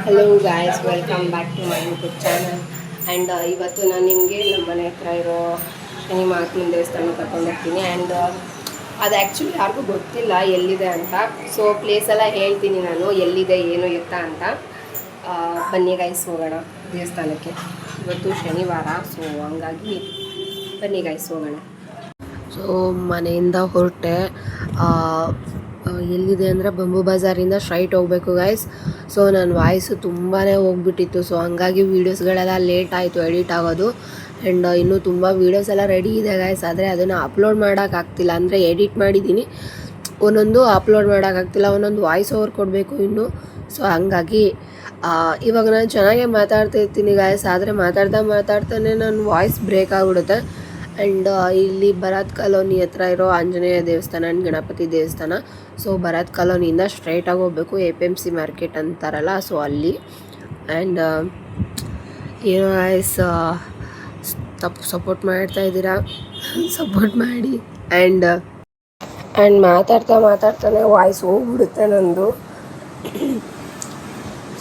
Hello guys, welcome back to my YouTube channel. And ಇವತ್ತು ನಾನು ನಿಮಗೆ ನಮ್ಮ ಮನೆ ಹತ್ರ ಇರೋ ಶನಿ ಮಹಾತ್ಮನ ದೇವಸ್ಥಾನ ಕರ್ಕೊಂಡು ಹೋಗ್ತೀನಿ. ಆ್ಯಂಡ್ ಅದು ಆ್ಯಕ್ಚುಲಿ ಯಾರಿಗೂ ಗೊತ್ತಿಲ್ಲ ಎಲ್ಲಿದೆ ಅಂತ. ಸೊ ಪ್ಲೇಸೆಲ್ಲ ಹೇಳ್ತೀನಿ ನಾನು, ಎಲ್ಲಿದೆ ಏನು ಎತ್ತ ಅಂತ. ಬನ್ನಿ ಗೈಸ್, ಹೋಗೋಣ ದೇವಸ್ಥಾನಕ್ಕೆ. ಇವತ್ತು ಶನಿವಾರ, ಸೊ ಹಂಗಾಗಿ ಬನ್ನಿ ಗೈಸ್ ಹೋಗೋಣ. ಸೊ ಮನೆಯಿಂದ ಹೊರಟೆ. ಎಲ್ಲಿದೆ ಅಂದರೆ ಬಂಬು ಬಜಾರಿಂದ ಸ್ಟ್ರೈಟ್ ಹೋಗಬೇಕು ಗೈಸ್. ಸೊ ನನ್ನ ವಾಯ್ಸು ತುಂಬಾ ಹೋಗ್ಬಿಟ್ಟಿತ್ತು. ಸೊ ಹಂಗಾಗಿ ವೀಡಿಯೋಸ್ಗಳೆಲ್ಲ ಲೇಟ್ ಆಯಿತು ಎಡಿಟ್ ಆಗೋದು. ಆ್ಯಂಡ್ ಇನ್ನೂ ತುಂಬ ವೀಡಿಯೋಸ್ ಎಲ್ಲ ರೆಡಿ ಇದೆ ಗೈಸ್, ಆದರೆ ಅದನ್ನು ಅಪ್ಲೋಡ್ ಮಾಡೋಕ್ಕಾಗ್ತಿಲ್ಲ. ಅಂದರೆ ಎಡಿಟ್ ಮಾಡಿದ್ದೀನಿ, ಒಂದೊಂದು ಅಪ್ಲೋಡ್ ಮಾಡೋಕ್ಕಾಗ್ತಿಲ್ಲ, ಒಂದೊಂದು ವಾಯ್ಸ್ ಓವರ್ ಕೊಡಬೇಕು ಇನ್ನು. ಸೊ ಹಂಗಾಗಿ ಇವಾಗ ನಾನು ಚೆನ್ನಾಗೇ ಮಾತಾಡ್ತಾ ಇರ್ತೀನಿ ಗೈಸ್, ಆದರೆ ಮಾತಾಡ್ತಾನೆ ನನ್ನ ವಾಯ್ಸ್ ಬ್ರೇಕ್ ಆಗಿಬಿಡುತ್ತೆ. ಆ್ಯಂಡ್ ಇಲ್ಲಿ ಭರತ್ ಕಾಲೋನಿ ಹತ್ರ ಇರೋ ಆಂಜನೇಯ ದೇವಸ್ಥಾನ ಆ್ಯಂಡ್ ಗಣಪತಿ ದೇವಸ್ಥಾನ. ಸೊ ಭರತ್ ಕಾಲೋನಿಯಿಂದ ಸ್ಟ್ರೈಟಾಗಿ ಹೋಗಬೇಕು, APMC ಮಾರ್ಕೆಟ್ ಅಂತಾರಲ್ಲ, ಸೊ ಅಲ್ಲಿ. ಆ್ಯಂಡ್ ಏನೋ ಗೈಸ್, ಸಪೋರ್ಟ್ ಮಾಡ್ತಾಯಿದ್ದೀರಾ, ಸಪೋರ್ಟ್ ಮಾಡಿ. ಆ್ಯಂಡ್ ಮಾತಾಡ್ತಾನೆ ವಾಯ್ಸ್ ಹೋಗ್ಬಿಡುತ್ತೆ ನಂದು.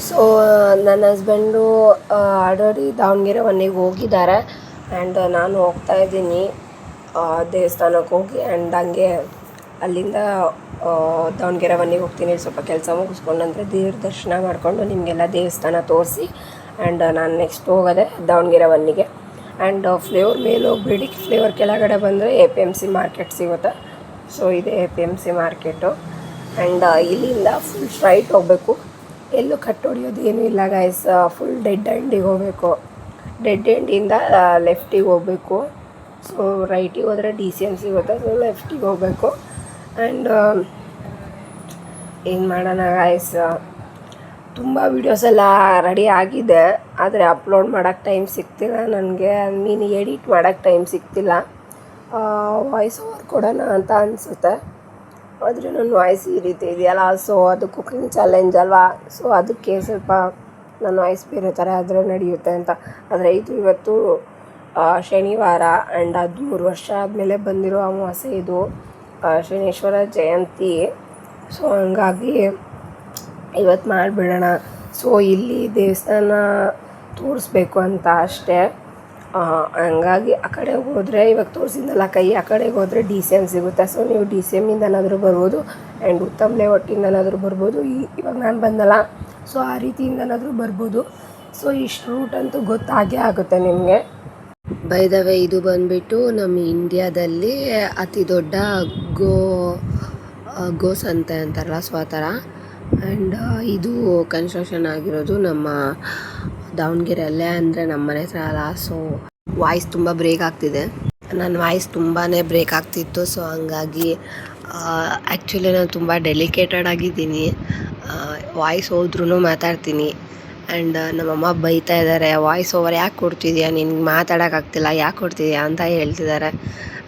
ಸೊ ನನ್ನ ಹಸ್ಬೆಂಡು ಆಲ್ರೆಡಿ ದಾವಣಗೆರೆ ಮನೆಗೆ ಹೋಗಿದ್ದಾರೆ. ಆ್ಯಂಡ್ ನಾನು ಹೋಗ್ತಾ ಇದ್ದೀನಿ ದೇವಸ್ಥಾನಕ್ಕೆ ಹೋಗಿ. ಆ್ಯಂಡ್ ಹಂಗೆ ಅಲ್ಲಿಂದ ದಾವಣಗೆರೆ ಮನೆಗೆ ಹೋಗ್ತೀನಿ. ಸ್ವಲ್ಪ ಕೆಲಸ ಮುಗಿಸ್ಕೊಂಡು ಅಂದರೆ ದೇವ್ರ ದರ್ಶನ ಮಾಡಿಕೊಂಡು ನಿಮಗೆಲ್ಲ ದೇವಸ್ಥಾನ ತೋರಿಸಿ. ಆ್ಯಂಡ್ ನಾನು ನೆಕ್ಸ್ಟ್ ಹೋಗೋದೆ ದಾವಣಗೆರೆ ಮನೆಗೆ. ಆ್ಯಂಡ್ ಫ್ಲೇವರ್ ಮೇಲೆ ಹೋಗ್ಬೇಡಿ, ಫ್ಲೇವರ್ ಕೆಳಗಡೆ ಬಂದರೆ APMC ಮಾರ್ಕೆಟ್ ಸಿಗುತ್ತೆ. ಸೊ ಇದೆ APMC ಮಾರ್ಕೆಟು. ಆ್ಯಂಡ್ ಇಲ್ಲಿಂದ ಫುಲ್ ಸ್ಟ್ರೈಟ್ ಹೋಗಬೇಕು, ಎಲ್ಲೂ ಕಟ್ ಹೊಡಿಯೋದು ಏನೂ ಇಲ್ಲ ಗೈಸ್. ಫುಲ್ ಡೆಡ್ ಎಂಡಿಗೆ ಹೋಗಬೇಕು. ಡೆಡ್ ಎಂಡಿಂದ ಲೆಫ್ಟಿಗೆ ಹೋಗಬೇಕು. ಸೊ ರೈಟಿಗೆ ಹೋದರೆ DCM ಸಿಗುತ್ತೆ. ಸೊ ಲೆಫ್ಟಿಗೆ ಹೋಗಬೇಕು. ಆ್ಯಂಡ್ ಏನು ಮಾಡೋಣ ಗೈಸ್, ತುಂಬ ವೀಡಿಯೋಸ್ ಎಲ್ಲ ರೆಡಿ ಆಗಿದೆ, ಆದರೆ ಅಪ್ಲೋಡ್ ಮಾಡೋಕ್ಕೆ ಟೈಮ್ ಸಿಗ್ತಿಲ್ಲ ನನಗೆ. ಮೀನು ಎಡಿಟ್ ಮಾಡೋಕ್ಕೆ ಟೈಮ್ ಸಿಗ್ತಿಲ್ಲ. ವಾಯ್ಸ್ ಓವರ್ ಕೊಡೋಣ ಅಂತ ಅನಿಸುತ್ತೆ, ಆದರೆ ನನ್ನ ವಾಯ್ಸ್ ಈ ರೀತಿ ಇದೆಯಲ್ಲ. ಸೊ ಅದು ಕುಕಿಂಗ್ ಚಾಲೆಂಜ್ ಅಲ್ವಾ, ಸೊ ಅದಕ್ಕೆ ಸ್ವಲ್ಪ ನನ್ನ ವಾಯ್ಸ್ ಬೇರೆ ಥರ ಆದರೆ ನಡೆಯುತ್ತೆ ಅಂತ. ಆದರೆ ಇವತ್ತು ಶನಿವಾರ. ಆ್ಯಂಡ್ 13 ವರ್ಷ ಆದಮೇಲೆ ಬಂದಿರೋ ಅಮಾವಾಸ್ಯೆ ಇದು, ಶನೇಶ್ವರ ಜಯಂತಿ. ಸೊ ಹಂಗಾಗಿ ಇವತ್ತು ಮಾಡಿಬಿಡೋಣ. ಸೊ ಇಲ್ಲಿ ದೇವಸ್ಥಾನ ತೋರಿಸ್ಬೇಕು ಅಂತ ಅಷ್ಟೇ. ಹಂಗಾಗಿ ಆ ಕಡೆ ಹೋದರೆ, ಇವಾಗ ತೋರಿಸಿದ್ನಲ್ಲ ಕೈ, ಆ ಕಡೆಗೆ ಹೋದರೆ DCM ಸಿಗುತ್ತೆ. ಸೊ ನೀವು DCMಯಿಂದನಾದರೂ ಬರ್ಬೋದು, ಆ್ಯಂಡ್ ಉತ್ತಮ್ ಲೇಔಟಿಂದನಾದರೂ ಬರ್ಬೋದು. ಇವಾಗ ನಾನು ಬಂದಲ್ಲ, ಸೊ ಆ ರೀತಿಯಿಂದನಾದರೂ ಬರ್ಬೋದು. ಸೊ ಇಷ್ಟು ರೂಟ್ ಅಂತೂ ಗೊತ್ತಾಗೇ ಆಗುತ್ತೆ ನಿಮಗೆ. ಬೈ ದ ವೇ, ಇದು ಬಂದುಬಿಟ್ಟು ನಮ್ಮ ಇಂಡಿಯಾದಲ್ಲಿ ಅತಿ ದೊಡ್ಡ ಗೋ ಸಂತೆ ಅಂತಾರಲ್ಲ, ಸೊ ಆ ಥರ. ಆ್ಯಂಡ್ ಇದು ಕನ್ಸ್ಟ್ರಕ್ಷನ್ ಆಗಿರೋದು ನಮ್ಮ ದಾವಣಗೆರೆಯಲ್ಲೇ, ಅಂದರೆ ನಮ್ಮ ಮನೆ ಹತ್ರ ಅಲ್ಲ. ಸೊ ವಾಯ್ಸ್ ತುಂಬ ಬ್ರೇಕ್ ಆಗ್ತಿದೆ, ನನ್ನ ವಾಯ್ಸ್ ತುಂಬಾ ಬ್ರೇಕ್ ಆಗ್ತಿತ್ತು. ಸೊ ಹಂಗಾಗಿ ಆ್ಯಕ್ಚುಲಿ ನಾನು ತುಂಬ ಡೆಲಿಕೇಟೆಡ್ ಆಗಿದ್ದೀನಿ, ವಾಯ್ಸ್ ಹೋದ್ರೂ ಮಾತಾಡ್ತೀನಿ. ಆ್ಯಂಡ್ ನಮ್ಮಮ್ಮ ಬೈತಾ ಇದ್ದಾರೆ, ವಾಯ್ಸ್ ಓವರ್ ಯಾಕೆ ಕೊಡ್ತಿದ್ಯಾ, ನಿನ್ಗೆ ಮಾತಾಡೋಕ್ಕಾಗ್ತಿಲ್ಲ, ಯಾಕೆ ಕೊಡ್ತಿದ್ಯಾ ಅಂತ ಹೇಳ್ತಿದ್ದಾರೆ.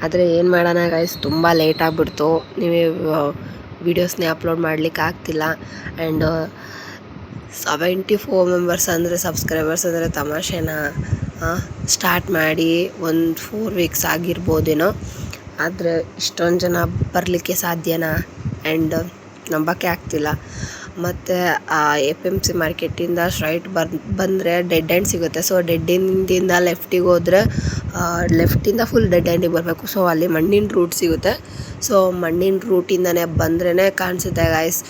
ಆದರೆ ಏನು ಮಾಡೋಣ ಗೈಸ್, ತುಂಬ ಲೇಟ್ ಆಗಿಬಿಡ್ತು, ನೀವೇ ವೀಡಿಯೋಸ್ನೇ ಅಪ್ಲೋಡ್ ಮಾಡಲಿಕ್ಕೆ ಆಗ್ತಿಲ್ಲ. ಆ್ಯಂಡ್ 74 ಮೆಂಬರ್ಸ್ ಅಂದರೆ ಸಬ್ಸ್ಕ್ರೈಬರ್ಸ್ ಅಂದರೆ ತಮಾಷೆನಾ? ಸ್ಟಾರ್ಟ್ ಮಾಡಿ ಒಂದು 4 ವೀಕ್ಸ್ ಆಗಿರ್ಬೋದೇನೋ, ಆದರೆ ಇಷ್ಟೊಂದು ಜನ ಬರಲಿಕ್ಕೆ ಸಾಧ್ಯನಾ? ಆ್ಯಂಡ್ ನಂಬೋಕ್ಕೆ ಆಗ್ತಿಲ್ಲ. ಮತ್ತು APMC ಮಾರ್ಕೆಟಿಂದ ಸ್ಟ್ರೈಟ್ ಬಂದರೆ ಡೆಡ್ ಎಂಡ್ ಸಿಗುತ್ತೆ. ಸೊ ಡೆಡ್ ಎಂಡಿಂದ ಲೆಫ್ಟಿಗೆ ಹೋದರೆ, ಲೆಫ್ಟಿಂದ ಫುಲ್ ಡೆಡ್ ಎಂಡಿಗೆ ಬರಬೇಕು. ಸೊ ಅಲ್ಲಿ ಮಣ್ಣಿನ ರೂಟ್ ಸಿಗುತ್ತೆ. ಸೊ ಮಣ್ಣಿನ ರೂಟಿಂದನೇ ಬಂದ್ರೇ ಕಾಣಿಸುತ್ತೆ ಗಾಯ್ಸ್.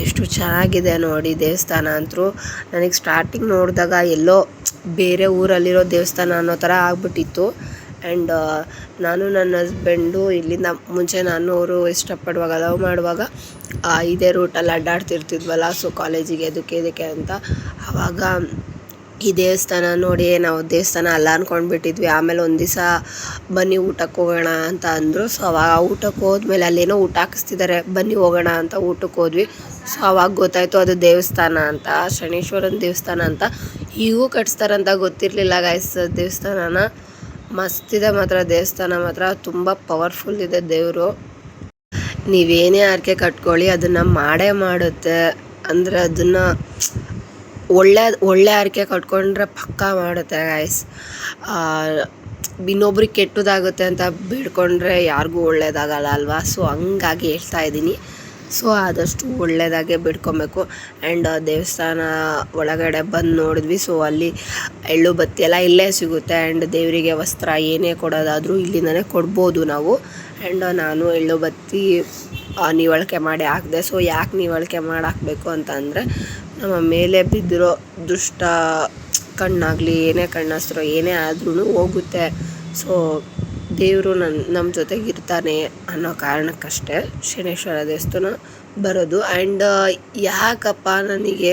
ಎಷ್ಟು ಚೆನ್ನಾಗಿದೆ ನೋಡಿ ದೇವಸ್ಥಾನ ಅಂತೂ. ನನಗೆ ಸ್ಟಾರ್ಟಿಂಗ್ ನೋಡಿದಾಗ ಎಲ್ಲೋ ಬೇರೆ ಊರಲ್ಲಿರೋ ದೇವಸ್ಥಾನ ಅನ್ನೋ ಥರ ಆಗ್ಬಿಟ್ಟಿತ್ತು. ಆ್ಯಂಡ್ ನಾನು ನನ್ನ ಹಸ್ಬೆಂಡು ಇಲ್ಲಿಂದ ಮುಂಚೆ ಅವರು ಇಷ್ಟಪಡುವಾಗ ಲವ್ ಮಾಡುವಾಗ ಇದೇ ರೂಟಲ್ಲಿ ಅಡ್ಡಾಡ್ತಿರ್ತಿದ್ವಲ್ಲ. ಸೊ ಕಾಲೇಜಿಗೆ ಇದಕ್ಕೆ ಅಂತ, ಆವಾಗ ಈ ದೇವಸ್ಥಾನ ನೋಡಿ ನಾವು ದೇವಸ್ಥಾನ ಅಲ್ಲ ಅಂದ್ಕೊಂಡ್ಬಿಟ್ಟಿದ್ವಿ. ಆಮೇಲೆ ಒಂದು ದಿವಸ ಬನ್ನಿ ಊಟಕ್ಕೆ ಹೋಗೋಣ ಅಂತ ಅಂದರು. ಸೊ ಅವಾಗ ಊಟಕ್ಕೆ ಹೋದ್ಮೇಲೆ ಅಲ್ಲೇನೋ ಊಟ ಹಾಕಿಸ್ತಿದ್ದಾರೆ, ಬನ್ನಿ ಹೋಗೋಣ ಅಂತ ಊಟಕ್ಕೆ ಹೋದ್ವಿ. ಸೊ ಅವಾಗ ಗೊತ್ತಾಯಿತು ಅದು ದೇವಸ್ಥಾನ ಅಂತ, ಶನೇಶ್ವರನ ದೇವಸ್ಥಾನ ಅಂತ. ಈಗೂ ಕಟ್ಸ್ತಾರಂತ ಗೊತ್ತಿರಲಿಲ್ಲ ಗೈಸ್ ದೇವಸ್ಥಾನನ. ಮಸ್ತಿದೆ ಮಾತ್ರ ದೇವಸ್ಥಾನ, ಮಾತ್ರ ತುಂಬ ಪವರ್ಫುಲ್ ಇದೆ ದೇವರು. ನೀವೇನೇ ಆರ್ಕೆ ಕಟ್ಕೊಳ್ಳಿ ಅದನ್ನು ಮಾಡೇ ಮಾಡುತ್ತೆ. ಅಂದರೆ ಅದನ್ನು ಒಳ್ಳೆ ಆರ್ಕೆ ಕಟ್ಕೊಂಡ್ರೆ ಪಕ್ಕಾ ಮಾಡುತ್ತೆ ಗೈಸ್. ಇನ್ನೊಬ್ರಿಗೆ ಕೆಟ್ಟದಾಗುತ್ತೆ ಅಂತ ಬೇಡ್ಕೊಂಡ್ರೆ ಯಾರಿಗೂ ಒಳ್ಳೇದಾಗಲ್ಲ ಅಲ್ವಾ. ಸೊ ಹಂಗಾಗಿ ಹೇಳ್ತಾ ಇದ್ದೀನಿ. ಸೊ ಆದಷ್ಟು ಒಳ್ಳೆಯದಾಗೆ ಬಿಡ್ಕೊಬೇಕು. ಆ್ಯಂಡ್ ದೇವಸ್ಥಾನ ಒಳಗಡೆ ಬಂದು ನೋಡಿದ್ವಿ. ಸೊ ಅಲ್ಲಿ ಎಳ್ಳು ಬತ್ತಿ ಎಲ್ಲ ಇಲ್ಲೇ ಸಿಗುತ್ತೆ. ಆ್ಯಂಡ್ ದೇವರಿಗೆ ವಸ್ತ್ರ ಏನೇ ಕೊಡೋದಾದರೂ ಇಲ್ಲಿಂದನೇ ಕೊಡ್ಬೋದು ನಾವು. ಆ್ಯಂಡ್ ನಾನು ಎಳ್ಳು ಬತ್ತಿ ನೀವಳಿಕೆ ಮಾಡಿ ಹಾಕಿದೆ. ಸೊ ಯಾಕೆ ನೀವಳಿಕೆ ಮಾಡಿ ಹಾಕಬೇಕು ಅಂತ ಅಂದರೆ, ನಮ್ಮ ಮೇಲೆ ಬಿದ್ದಿರೋ ದುಷ್ಟ ಕಣ್ಣಾಗಲಿ ಏನೇ ಕಣ್ಣಾಸ್ತ್ರೋ ಏನೇ ಆದ್ರೂ ಹೋಗುತ್ತೆ. ಸೊ ದೇವರು ನಮ್ಮ ಜೊತೆಗೆ ಇರ್ತಾನೆ ಅನ್ನೋ ಕಾರಣಕ್ಕಷ್ಟೇ ಶನೇಶ್ವರ ದೇವಸ್ಥಾನ ಬರೋದು. ಆ್ಯಂಡ್ ಯಾಕಪ್ಪ ನನಗೆ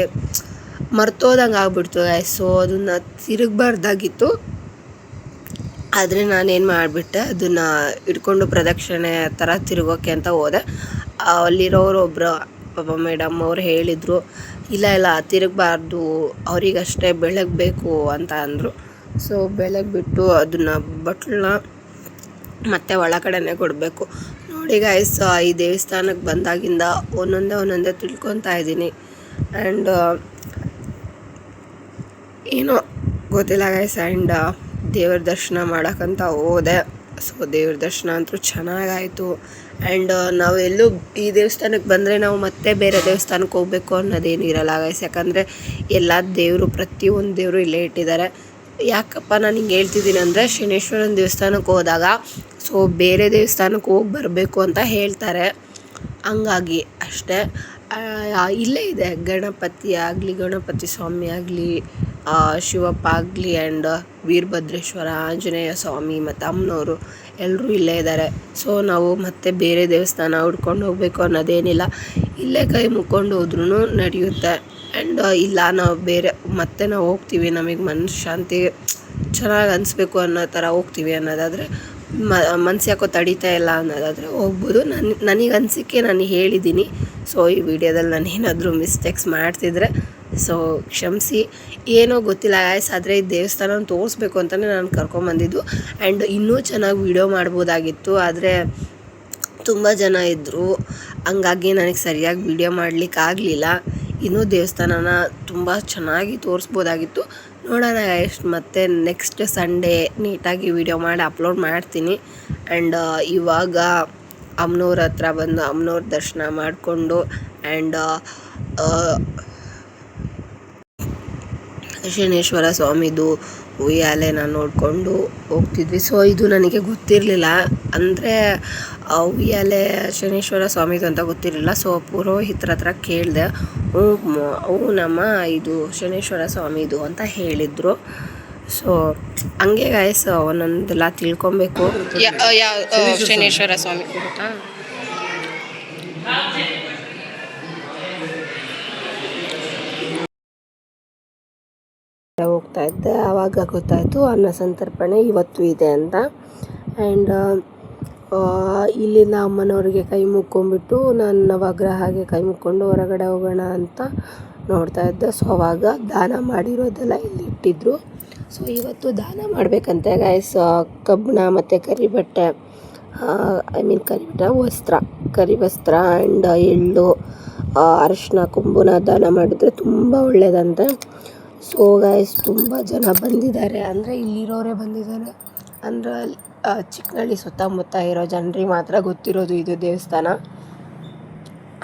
ಮರ್ತೋದಂಗೆ ಆಗ್ಬಿಡ್ತು. ಸೊ ಅದನ್ನು ತಿರುಗಬಾರ್ದಾಗಿತ್ತು, ಆದರೆ ನಾನೇನು ಮಾಡಿಬಿಟ್ಟೆ, ಅದನ್ನು ಇಟ್ಕೊಂಡು ಪ್ರದಕ್ಷಿಣೆ ಥರ ತಿರುಗೋಕ್ಕೆ ಅಂತ ಹೋದೆ. ಅಲ್ಲಿರೋರು ಒಬ್ಬರು ಪಾಪ ಮೇಡಮ್ ಅವ್ರು ಹೇಳಿದರು, ಇಲ್ಲ ತಿರುಗಬಾರ್ದು, ಅವರಿಗಷ್ಟೇ ಬೆಳಗಬೇಕು ಅಂತ ಅಂದರು. ಸೊ ಬೆಳಗ್ಬಿಟ್ಟು ಅದನ್ನು ಬಟ್ಲನ್ನ ಮತ್ತೆ ಒಳಗಡೆನೆ ಕೊಡಬೇಕು. ನೋಡಿ ಗೈಸ್, ಈ ದೇವಸ್ಥಾನಕ್ಕೆ ಬಂದಾಗಿಂದ ಒಂದೊಂದೇ ತಿಳ್ಕೊತಾ ಇದ್ದೀನಿ. ಆ್ಯಂಡ್ ಏನೋ ಗೊತ್ತಿಲ್ಲ ಗೈಸ್. ಆ್ಯಂಡ್ ದೇವ್ರ ದರ್ಶನ ಮಾಡೋಕ್ಕಂತ ಹೋದೆ. ಸೊ ದೇವ್ರ ದರ್ಶನ ಅಂತೂ ಚೆನ್ನಾಗಾಯಿತು. ಆ್ಯಂಡ್ ನಾವು ಎಲ್ಲೂ ಈ ದೇವಸ್ಥಾನಕ್ಕೆ ಬಂದರೆ ನಾವು ಮತ್ತೆ ಬೇರೆ ದೇವಸ್ಥಾನಕ್ಕೆ ಹೋಗಬೇಕು ಅನ್ನೋದೇನು ಇರಲ್ಲ ಗೈಸ್. ಯಾಕಂದರೆ ಎಲ್ಲ ದೇವರು, ಪ್ರತಿಯೊಂದು ದೇವರು ಇಲ್ಲೇ ಇಟ್ಟಿದ್ದಾರೆ. ಯಾಕಪ್ಪ ನಾನು ಹಿಂಗೆ ಹೇಳ್ತಿದ್ದೀನಿ ಅಂದರೆ, ಶನೇಶ್ವರನ ದೇವಸ್ಥಾನಕ್ಕೆ ಹೋದಾಗ ಸೊ ಬೇರೆ ದೇವಸ್ಥಾನಕ್ಕೆ ಹೋಗಿ ಬರಬೇಕು ಅಂತ ಹೇಳ್ತಾರೆ, ಹಂಗಾಗಿ ಅಷ್ಟೇ. ಇಲ್ಲೇ ಇದೆ ಗಣಪತಿ ಸ್ವಾಮಿ ಆಗಲಿ, ಶಿವಪ್ಪ ಆಗಲಿ, ಆ್ಯಂಡ್ ವೀರಭದ್ರೇಶ್ವರ, ಆಂಜನೇಯ ಸ್ವಾಮಿ ಮತ್ತು ಅಮ್ಮನವರು ಎಲ್ಲರೂ ಇಲ್ಲೇ ಇದ್ದಾರೆ. ಸೊ ನಾವು ಮತ್ತೆ ಬೇರೆ ದೇವಸ್ಥಾನ ಹುಡ್ಕೊಂಡು ಹೋಗಬೇಕು ಅನ್ನೋದೇನಿಲ್ಲ, ಇಲ್ಲೇ ಕೈ ಮುಕ್ಕೊಂಡು ಹೋದ್ರೂ ನಡೆಯುತ್ತೆ. ಆ್ಯಂಡ್ ಇಲ್ಲ ನಾವು ಬೇರೆ ಮತ್ತೆ ನಾವು ಹೋಗ್ತೀವಿ, ನಮಗೆ ಮನಃಶಾಂತಿ ಚೆನ್ನಾಗಿ ಅನಿಸ್ಬೇಕು ಅನ್ನೋ ಥರ ಹೋಗ್ತೀವಿ ಅನ್ನೋದಾದರೆ, ಮನ್ಸು ಯಾಕೋ ತಡೀತಾ ಇಲ್ಲ ಅನ್ನೋದಾದರೆ ಹೋಗ್ಬೋದು. ನನಗೆ ಅನಿಸಿಕೆ ನಾನು ಹೇಳಿದ್ದೀನಿ. ಸೊ ಈ ವಿಡಿಯೋದಲ್ಲಿ ನಾನು ಏನಾದರೂ ಮಿಸ್ಟೇಕ್ಸ್ ಮಾಡ್ತಿದ್ರೆ ಸೊ ಕ್ಷಮಿಸಿ. ಏನೋ ಗೊತ್ತಿಲ್ಲ ಗಾಯ್ಸ್, ಆದರೆ ಈ ದೇವಸ್ಥಾನ ತೋರಿಸ್ಬೇಕು ಅಂತಲೇ ನಾನು ಕರ್ಕೊಂಬಂದಿದ್ದು. ಆ್ಯಂಡ್ ಇನ್ನೂ ಚೆನ್ನಾಗಿ ವಿಡಿಯೋ ಮಾಡ್ಬೋದಾಗಿತ್ತು, ಆದರೆ ತುಂಬ ಜನ ಇದ್ದರು, ಹಂಗಾಗಿ ನನಗೆ ಸರಿಯಾಗಿ ವಿಡಿಯೋ ಮಾಡಲಿಕ್ಕಾಗಲಿಲ್ಲ. ಇನ್ನೂ ದೇವಸ್ಥಾನನ ತುಂಬ ಚೆನ್ನಾಗಿ ತೋರಿಸ್ಬೋದಾಗಿತ್ತು. ನೋಡೋಣ ಎಷ್ಟು ಮತ್ತೆ ನೆಕ್ಸ್ಟ್ ಸಂಡೇ ನೀಟಾಗಿ ವಿಡಿಯೋ ಮಾಡಿ ಅಪ್ಲೋಡ್ ಮಾಡ್ತೀನಿ. ಆ್ಯಂಡ್ ಇವಾಗ ಅಮ್ಮನವ್ರ ಹತ್ರ ಬಂದು ಅಮ್ಮನವ್ರ ದರ್ಶನ ಮಾಡಿಕೊಂಡು ಆ್ಯಂಡ್ ಶನೇಶ್ವರ ಸ್ವಾಮಿದು ಉಯ್ಯಾಲೆನ ನೋಡಿಕೊಂಡು ಹೋಗ್ತಿದ್ವಿ. ಸೊ ಇದು ನನಗೆ ಗೊತ್ತಿರಲಿಲ್ಲ, ಅಂದರೆ ಉಯ್ಯಾಲೆ ಶನೇಶ್ವರ ಸ್ವಾಮಿದು ಅಂತ ಗೊತ್ತಿರಲಿಲ್ಲ. ಸೊ ಪುರೋಹಿತರ ಹತ್ರ ಕೇಳಿದೆ, ನಮ್ಮ ಇದು ಶನೇಶ್ವರ ಸ್ವಾಮಿದು ಅಂತ ಹೇಳಿದರು. ಸೊ ಹಂಗೆ ಗಾಯ್ಸ್ ಒಂದೊಂದೆಲ್ಲ ತಿಳ್ಕೊಬೇಕು. ಶನೇಶ್ವರ ಸ್ವಾಮಿ ಹೋಗ್ತಾ ಇದ್ದೆ, ಆವಾಗ ಗೊತ್ತಾಯಿತು ಅನ್ನ ಸಂತರ್ಪಣೆ ಇವತ್ತು ಇದೆ ಅಂತ. ಆ್ಯಂಡ್ ಇಲ್ಲಿಂದ ಅಮ್ಮನವ್ರಿಗೆ ಕೈ ಮುಕ್ಕೊಂಡ್ಬಿಟ್ಟು ನಾನು ನವಗ್ರಹಗೆ ಕೈ ಮುಕ್ಕೊಂಡು ಹೊರಗಡೆ ಹೋಗೋಣ ಅಂತ ನೋಡ್ತಾ ಇದ್ದೆ. ಸೊ ಅವಾಗ ದಾನ ಮಾಡಿರೋದೆಲ್ಲ ಇಲ್ಲಿ ಇಟ್ಟಿದ್ರು. ಸೊ ಇವತ್ತು ದಾನ ಮಾಡಬೇಕಂತೆ ಗಾಯ್ಸ್, ಕಬ್ಬಣ ಮತ್ತು ಕರಿಬಟ್ಟೆ, ಕರಿ ವಸ್ತ್ರ ಆ್ಯಂಡ್ ಎಳ್ಳು, ಅರಿಶಿನ ಕೊಂಬುನ ದಾನ ಮಾಡಿದರೆ ತುಂಬ ಒಳ್ಳೆಯದಂತೆ. ಸೊ ಗಾಯ್ಸ್ ತುಂಬ ಜನ ಬಂದಿದ್ದಾರೆ, ಅಂದರೆ ಇಲ್ಲಿರೋರೇ ಬಂದಿದ್ದಾರೆ, ಅಂದರೆ ಚಿಕ್ಕನಳ್ಳಿ ಸುತ್ತಮುತ್ತ ಇರೋ ಜನರಿಗೆ ಮಾತ್ರ ಗೊತ್ತಿರೋದು ಇದು ದೇವಸ್ಥಾನ.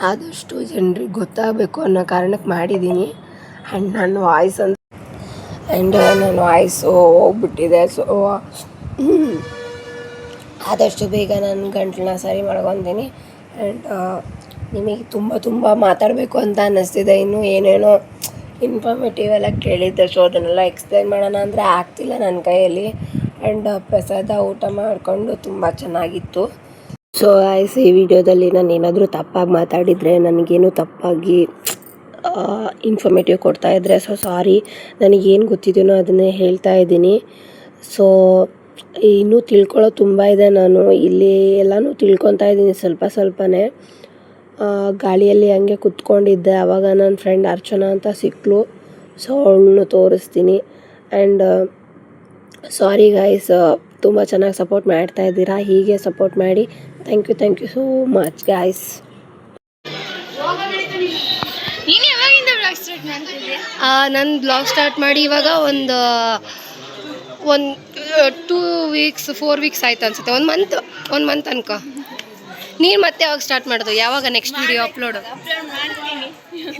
ಆದಷ್ಟು ಜನರಿಗೆ ಗೊತ್ತಾಗಬೇಕು ಅನ್ನೋ ಕಾರಣಕ್ಕೆ ಮಾಡಿದ್ದೀನಿ. ಆ್ಯಂಡ್ ನನ್ನ ವಾಯ್ಸು ಹೋಗ್ಬಿಟ್ಟಿದೆ. ಸೊ ಆದಷ್ಟು ಬೇಗ ನಾನು ಗಂಟಲನ್ನ ಸರಿ ಮಾಡ್ಕೊತೀನಿ. ಆ್ಯಂಡ್ ನಿಮಗೆ ತುಂಬ ಮಾತಾಡಬೇಕು ಅಂತ ಅನ್ನಿಸ್ತಿದೆ, ಇನ್ನೂ ಏನೇನೋ ಇನ್ಫಾರ್ಮೇಟಿವ್ ಎಲ್ಲ ಕೇಳಿದ್ದೆ. ಸೊ ಅದನ್ನೆಲ್ಲ ಎಕ್ಸ್ಪ್ಲೈನ್ ಮಾಡೋಣ ಅಂದರೆ ಆಗ್ತಿಲ್ಲ ನನ್ನ ಕೈಯಲ್ಲಿ. ಆ್ಯಂಡ್ ಪ್ರಸಾದ ಊಟ ಮಾಡಿಕೊಂಡು ತುಂಬ ಚೆನ್ನಾಗಿತ್ತು. ಸೊ ಆಯ್ಸ್, ಈ ವಿಡಿಯೋದಲ್ಲಿ ನಾನು ಏನಾದರೂ ತಪ್ಪಾಗಿ ಮಾತಾಡಿದರೆ, ನನಗೇನು ತಪ್ಪಾಗಿ ಇನ್ಫಾರ್ಮೇಟಿವ್ ಕೊಡ್ತಾಯಿದ್ರೆ ಸೊ ಸಾರಿ. ನನಗೇನು ಗೊತ್ತಿದ್ದೀನೋ ಅದನ್ನೇ ಹೇಳ್ತಾ ಇದ್ದೀನಿ. ಸೊ ಇನ್ನೂ ತಿಳ್ಕೊಳ್ಳೋದು ತುಂಬ ಇದೆ. ನಾನು ಇಲ್ಲಿ ಎಲ್ಲನೂ ತಿಳ್ಕೊತಾ ಇದ್ದೀನಿ ಸ್ವಲ್ಪನೇ. ಗಾಳಿಯಲ್ಲಿ ಹಂಗೆ ಕುತ್ಕೊಂಡಿದ್ದೆ, ಆವಾಗ ನನ್ನ ಫ್ರೆಂಡ್ ಅರ್ಚನಾ ಅಂತ ಸಿಕ್ಕಳು. ಸೊ ಅವಳನ್ನು ತೋರಿಸ್ತೀನಿ. ಆ್ಯಂಡ್ ಸಾರಿ ಗಾಯ್ಸ್, ತುಂಬ ಚೆನ್ನಾಗಿ ಸಪೋರ್ಟ್ ಮಾಡ್ತಾ ಇದ್ದೀರಾ, ಹೀಗೆ ಸಪೋರ್ಟ್ ಮಾಡಿ. Thank you so much guys. ನನ್ನ ಬ್ಲಾಗ್ ಸ್ಟಾರ್ಟ್ ಮಾಡಿ ಇವಾಗ ಒಂದು 2 ವೀಕ್ಸ್ 4 ವೀಕ್ಸ್ ಆಯ್ತು ಅನ್ಸುತ್ತೆ, 1 ಮಂತ್ ಅನ್ಕೋ. ನೀನು ಮತ್ತೆ ಯಾವಾಗ ಸ್ಟಾರ್ಟ್ ಮಾಡೋದು? ಯಾವಾಗ ನೆಕ್ಸ್ಟ್ ವಿಡಿಯೋ ಅಪ್ಲೋಡ್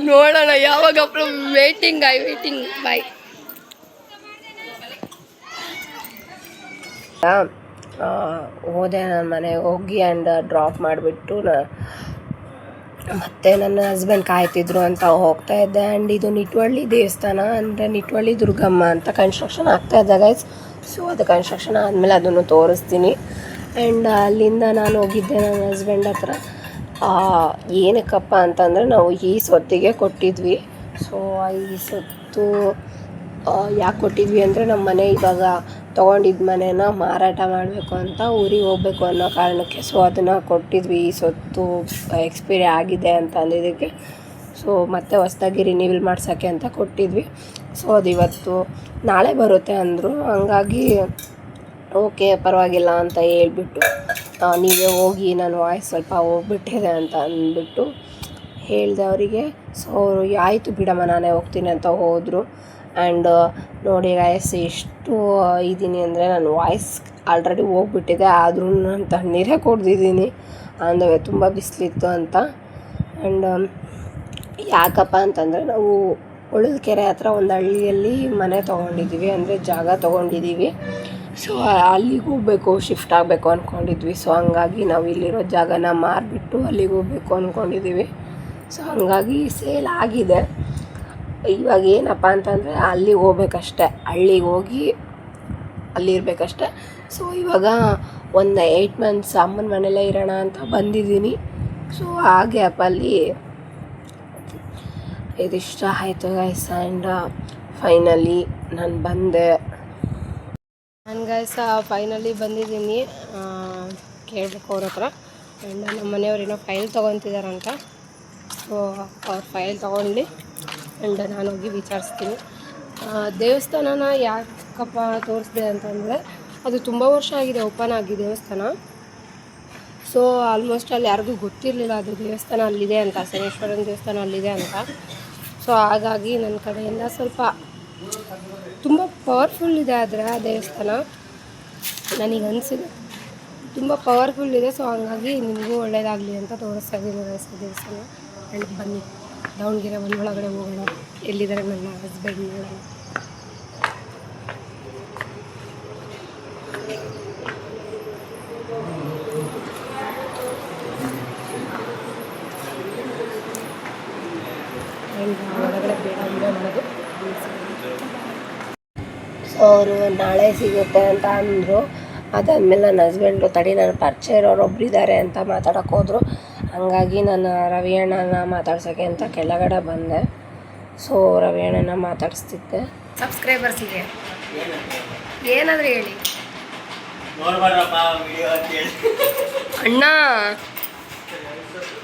ನೋಡೋಣ ಯಾವಾಗ ಅಪ್ಲೋಡ್. ವೇಟಿಂಗ್ ಬಾಯ್. ಹೋದೆ ನನ್ನ ಮನೆಗೆ ಹೋಗಿ ಆ್ಯಂಡ್ ಡ್ರಾಪ್ ಮಾಡಿಬಿಟ್ಟು ಮತ್ತು ನನ್ನ ಹಸ್ಬೆಂಡ್ ಕಾಯ್ತಿದ್ರು ಅಂತ ಹೋಗ್ತಾ ಇದ್ದೆ. ಆ್ಯಂಡ್ ಇದು ನಿಟ್ವಳ್ಳಿ ದೇವಸ್ಥಾನ ಅಂದರೆ ನಿಟ್ವಳ್ಳಿ ದುರ್ಗಮ್ಮ ಅಂತ ಕನ್ಸ್ಟ್ರಕ್ಷನ್ ಆಗ್ತಾಯಿದ್ದೆ ಗೈಸ್. ಸೊ ಅದು ಕನ್ಸ್ಟ್ರಕ್ಷನ್ ಆದಮೇಲೆ ಅದನ್ನು ತೋರಿಸ್ತೀನಿ. ಆ್ಯಂಡ್ ಅಲ್ಲಿಂದ ನಾನು ಹೋಗಿದ್ದೆ ನನ್ನ ಹಸ್ಬೆಂಡ್ ಹತ್ರ. ಏನಕ್ಕಪ್ಪ ಅಂತಂದರೆ ನಾವು ಈ ಸೊತ್ತಿಗೆ ಕೊಟ್ಟಿದ್ವಿ. ಸೊ ಈ ಸೊತ್ತು ಯಾಕೆ ಕೊಟ್ಟಿದ್ವಿ ಅಂದರೆ ನಮ್ಮ ಮನೆ ಇವಾಗ ತೊಗೊಂಡಿದ್ದ ಮನೇನ ಮಾರಾಟ ಮಾಡಬೇಕು ಅಂತ ಊರಿಗೆ ಹೋಗ್ಬೇಕು ಅನ್ನೋ ಕಾರಣಕ್ಕೆ. ಸೊ ಅದನ್ನು ಕೊಟ್ಟಿದ್ವಿ. ಈ ಸೊತ್ತು ಎಕ್ಸ್ಪೈರಿ ಆಗಿದೆ ಅಂತ ಅಂದಿದ್ದಕ್ಕೆ ಸೊ ಮತ್ತೆ ಹೊಸ್ದಾಗಿ ರಿನ್ಯೂವಲ್ ಮಾಡ್ಸೋಕ್ಕೆ ಅಂತ ಕೊಟ್ಟಿದ್ವಿ. ಸೊ ಅದು ಇವತ್ತು ನಾಳೆ ಬರುತ್ತೆ ಅಂದರು. ಹಂಗಾಗಿ ಓಕೆ ಪರವಾಗಿಲ್ಲ ಅಂತ ಹೇಳ್ಬಿಟ್ಟು ನೀವೇ ಹೋಗಿ ನನ್ನ ವಾಯ್ಸ್ ಸ್ವಲ್ಪ ಹೋಗ್ಬಿಟ್ಟಿದೆ ಅಂತ ಅಂದ್ಬಿಟ್ಟು ಹೇಳಿದೆ ಅವರಿಗೆ. ಸೊ ಅವರು ಆಯಿತು ಬಿಡಮ್ಮ ನಾನೇ ಹೋಗ್ತೀನಿ ಅಂತ ಹೋದರು. ಆ್ಯಂಡ್ ನೋಡಿ ಗಾಯಸ್ ಎಷ್ಟು ಇದ್ದೀನಿ ಅಂದರೆ ನನ್ನ ವಾಯ್ಸ್ ಆಲ್ರೆಡಿ ಹೋಗ್ಬಿಟ್ಟಿದೆ. ಆದರೂ ನಾನು ತಣ್ಣೀರೇ ಕುಡ್ದಿದ್ದೀನಿ ಅಂದರೆ ತುಂಬ ಬಿಸಿಲಿತ್ತು ಅಂತ. ಆ್ಯಂಡ್ ಯಾಕಪ್ಪ ಅಂತಂದರೆ ನಾವು ಹೊಳಲ್ಕೆರೆ ಹತ್ರ ಒಂದು ಹಳ್ಳಿಯಲ್ಲಿ ಮನೆ ತೊಗೊಂಡಿದ್ದೀವಿ, ಅಂದರೆ ಜಾಗ ತೊಗೊಂಡಿದ್ದೀವಿ. ಸೊ ಅಲ್ಲಿಗೆ ಹೋಗ್ಬೇಕು, ಶಿಫ್ಟ್ ಆಗಬೇಕು ಅಂದ್ಕೊಂಡಿದ್ವಿ. ಸೊ ಹಂಗಾಗಿ ನಾವು ಇಲ್ಲಿರೋ ಜಾಗನ ಮಾರಿಬಿಟ್ಟು ಅಲ್ಲಿಗೆ ಹೋಗ್ಬೇಕು ಅಂದ್ಕೊಂಡಿದ್ದೀವಿ. ಸೊ ಹಂಗಾಗಿ ಸೇಲ್ ಆಗಿದೆ. ಇವಾಗ ಏನಪ್ಪ ಅಂತಂದರೆ ಅಲ್ಲಿಗೆ ಹೋಗ್ಬೇಕಷ್ಟೆ, ಹಳ್ಳಿಗೆ ಹೋಗಿ ಅಲ್ಲಿರ್ಬೇಕಷ್ಟೆ. ಸೊ ಇವಾಗ ಒಂದು 8 months ಅಮ್ಮನ ಮನೆಯಲ್ಲೇ ಇರೋಣ ಅಂತ ಬಂದಿದ್ದೀನಿ. ಸೊ ಹಾಗೆ ಅಲ್ಲಿ ಇದಿಷ್ಟ ಆಯಿತು ಗೈಸ್. ಆ್ಯಂಡ್ ಫೈನಲಿ ನಾನು ಬಂದೆ. ನಾನು ಗೈಸ್ ಫೈನಲಿ ಬಂದಿದ್ದೀನಿ. ಕೇಳಬೇಕು ಅವ್ರ ಹತ್ರ. ಆ್ಯಂಡ್ ನಮ್ಮ ಮನೆಯವ್ರೇನೋ ಫೈಲ್ ತೊಗೊತಿದಾರಂತ. ಸೊ ಅವ್ರ ಫೈಲ್ ತೊಗೊಂಡು ಆ್ಯಂಡ್ ನಾನು ಹೋಗಿ ವಿಚಾರಿಸ್ತೀನಿ. ದೇವಸ್ಥಾನನ ಯಾಕಪ್ಪ ತೋರಿಸಿದೆ ಅಂತಂದರೆ ಅದು ತುಂಬ ವರ್ಷ ಆಗಿದೆ ಓಪನ್ ಆಗಿ ದೇವಸ್ಥಾನ. ಸೊ ಆಲ್ಮೋಸ್ಟ್ ಅಲ್ಲಿ ಯಾರಿಗೂ ಗೊತ್ತಿರಲಿಲ್ಲ ಅದು ದೇವಸ್ಥಾನ ಅಲ್ಲಿದೆ ಅಂತ, ಶನೇಶ್ವರನ ದೇವಸ್ಥಾನ ಅಲ್ಲಿದೆ ಅಂತ. ಸೊ ಹಾಗಾಗಿ ನನ್ನ ಕಡೆಯಿಂದ ಸ್ವಲ್ಪ ತುಂಬ ಪವರ್ಫುಲ್ ಇದೆ ಆದರೆ ಆ ದೇವಸ್ಥಾನ ನನಗೆ ಅನಿಸಿದೆ ತುಂಬ ಪವರ್ಫುಲ್ ಇದೆ. ಸೊ ಹಂಗಾಗಿ ನಿಮಗೂ ಒಳ್ಳೆಯದಾಗಲಿ ಅಂತ ತೋರಿಸ್ತಾ ಇದ್ದೀನಿ ದೇವಸ್ಥಾನ. ಆ್ಯಂಡ್ ಬನ್ನಿ ದಾವಣಗೆರೆ ಒಳಗಡೆ ಹೋಗೋಣ. ಎಲ್ಲಿದ್ದಾರೆ ನನ್ನ ಹಸ್ಬೆಂಡ್ ನೋಡೋಣ. ಒಳಗಡೆ ಬೇಡ ಮಾಡೋದು. ಸೊ ಅವರು ನಾಳೆ ಸಿಗುತ್ತೆ ಅಂತ ಅಂದರು. ಅದಾದಮೇಲೆ ನನ್ನ ಹಸ್ಬೆಂಡು ತಡಿ ನನ್ನ ಪರಿಚಯ ಇರೋರು ಒಬ್ಬರಿದ್ದಾರೆ ಅಂತ ಮಾತಾಡೋಕೆ ಹೋದರು. ಹಾಗಾಗಿ ನಾನು ರವಿ ಅಣ್ಣನ ಮಾತಾಡ್ಸೋಕ್ಕೆ ಅಂತ ಕೆಳಗಡೆ ಬಂದೆ. ಸೊ ರವಿ ಅಣ್ಣನ ಮಾತಾಡಿಸ್ತಿದ್ದೆ. ಸಬ್ಸ್ಕ್ರೈಬರ್ಸಿಗೆ ಏನಾದರೂ ಹೇಳಿ ಅಣ್ಣ.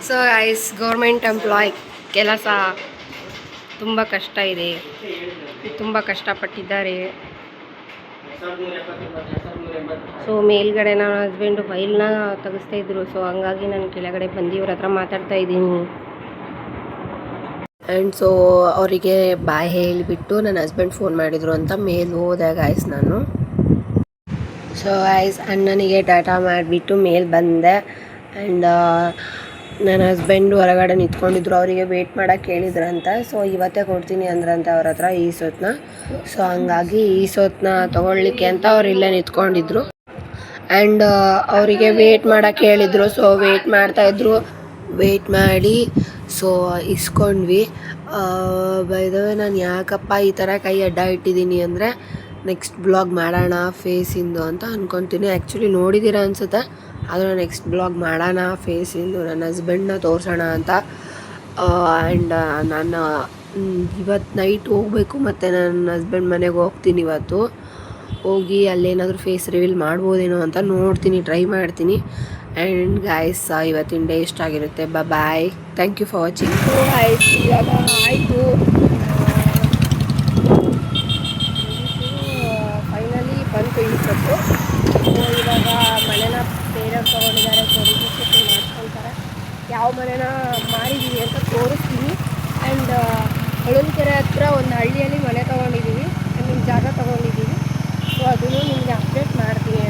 ಸೊ ಗೈಸ್ ಗೌರ್ಮೆಂಟ್ ಎಂಪ್ಲಾಯ್ ಕೆಲಸ ತುಂಬ ಕಷ್ಟ ಇದೆ, ತುಂಬ ಕಷ್ಟಪಟ್ಟಿದ್ದಾರೆ. ಸೊ ಮೇಲ್ಗಡೆ ನನ್ನ ಹಸ್ಬೆಂಡು ಫೈಲ್ನ ತೆಗಿಸ್ತಾ ಇದ್ರು. ಸೊ ಹಂಗಾಗಿ ನಾನು ಕೆಳಗಡೆ ಬಂದು ಇವ್ರ ಹತ್ರ ಮಾತಾಡ್ತಾ ಇದ್ದೀನಿ. ಆ್ಯಂಡ್ ಸೊ ಅವರಿಗೆ ಬಾಯ್ ಹೇಳಿಬಿಟ್ಟು ನನ್ನ ಹಸ್ಬೆಂಡ್ ಫೋನ್ ಮಾಡಿದರು ಅಂತ ಮೇಲೆ ಹೋದೆ ಗಾಯ್ಸ್ ನಾನು. ಸೊ ಗಾಯ್ಸ್ ಅಣ್ಣನಿಗೆ ಟಾಟಾ ಮಾಡಿಬಿಟ್ಟು ಮೇಲೆ ಬಂದೆ. ಆ್ಯಂಡ್ ನನ್ನ ಹಸ್ಬೆಂಡು ಹೊರಗಡೆ ನಿಂತ್ಕೊಂಡಿದ್ರು, ಅವರಿಗೆ ವೆಯ್ಟ್ ಮಾಡೋಕ್ಕೆ ಹೇಳಿದ್ರಂತೆ. ಸೊ ಇವತ್ತೇ ಕೊಡ್ತೀನಿ ಅಂದ್ರಂತೆ ಅವ್ರ ಹತ್ರ ಈ ಸೊತ್ತನ್ನ. ಸೊ ಹಂಗಾಗಿ ಈ ಸೊತ್ತನ್ನ ತೊಗೊಳ್ಲಿಕ್ಕೆ ಅಂತ ಅವ್ರು ಇಲ್ಲೇ ನಿಂತ್ಕೊಂಡಿದ್ರು. ಆ್ಯಂಡ್ ಅವರಿಗೆ ವೆಯ್ಟ್ ಮಾಡೋಕ್ಕೆ ಹೇಳಿದರು. ಸೊ ವೆಯ್ಟ್ ಮಾಡ್ತಾಯಿದ್ರು. ವೆಯ್ಟ್ ಮಾಡಿ ಸೊ ಇಸ್ಕೊಂಡ್ವಿ. ಬೈದವೆ ನಾನು ಯಾಕಪ್ಪ ಈ ಥರ ಕೈ ಅಡ್ಡ ಇಟ್ಟಿದ್ದೀನಿ ಅಂದರೆ ನೆಕ್ಸ್ಟ್ ಬ್ಲಾಗ್ ಮಾಡೋಣ ಫೇಸಿಂದು ಅಂತ ಅಂದ್ಕೊತೀನಿ. ಆ್ಯಕ್ಚುಲಿ ನೋಡಿದ್ದೀರಾ ಅನಿಸುತ್ತೆ, ಆದರೆ ನೆಕ್ಸ್ಟ್ ಬ್ಲಾಗ್ ಮಾಡೋಣ ಫೇಸಿಂದು ನನ್ನ ಹಸ್ಬೆಂಡ್ನ ತೋರಿಸೋಣ ಅಂತ. ಆ್ಯಂಡ್ ನಾನು ಇವತ್ತು ನೈಟ್ ಹೋಗಬೇಕು ಮತ್ತು ನನ್ನ ಹಸ್ಬೆಂಡ್ ಮನೆಗೆ ಹೋಗ್ತೀನಿ. ಇವತ್ತು ಹೋಗಿ ಅಲ್ಲೇನಾದರೂ ಫೇಸ್ ರಿವೀಲ್ ಮಾಡ್ಬೋದೇನೋ ಅಂತ ನೋಡ್ತೀನಿ, ಟ್ರೈ ಮಾಡ್ತೀನಿ. ಆ್ಯಂಡ್ ಗಾಯ್ಸ್ ಇವತ್ತಿನ ಡೇ ಇಷ್ಟ ಆಗಿರುತ್ತೆ. ಬಾಯ್, ಥ್ಯಾಂಕ್ ಯು ಫಾರ್ ವಾಚಿಂಗ್. ಆಯ್ತು ಇವಾಗ ಆಯಿತು, ಫೈನಲಿ ಬಂತು ಈ ಸೊತ್ತು. ಇವಾಗ ಮನೆನ ಬೇರೆಯವ್ರು ತೊಗೊಂಡಿದ್ದಾರೆ, ರಿಜಿಸ್ಟ್ರೇಷನ್ ಮಾಡ್ಕೊಳ್ತಾರೆ. ಯಾವ ಮನೆನ ಮಾರಿದ್ದೀವಿ ಅಂತ ತೋರಿಸ್ತೀನಿ. ಆ್ಯಂಡ್ ಹೊಳಲ್ಕೆರೆ ಹತ್ರ ಒಂದು ಹಳ್ಳಿಯಲ್ಲಿ ಮನೆ ತೊಗೊಂಡಿದ್ದೀವಿ, ನಿಮ್ಮ ಜಾಗ ತೊಗೊಂಡಿದ್ದೀವಿ. ಸೊ ಅದನ್ನು ನಿಮಗೆ ಅಪ್ಡೇಟ್ ಮಾಡ್ತೀನಿ.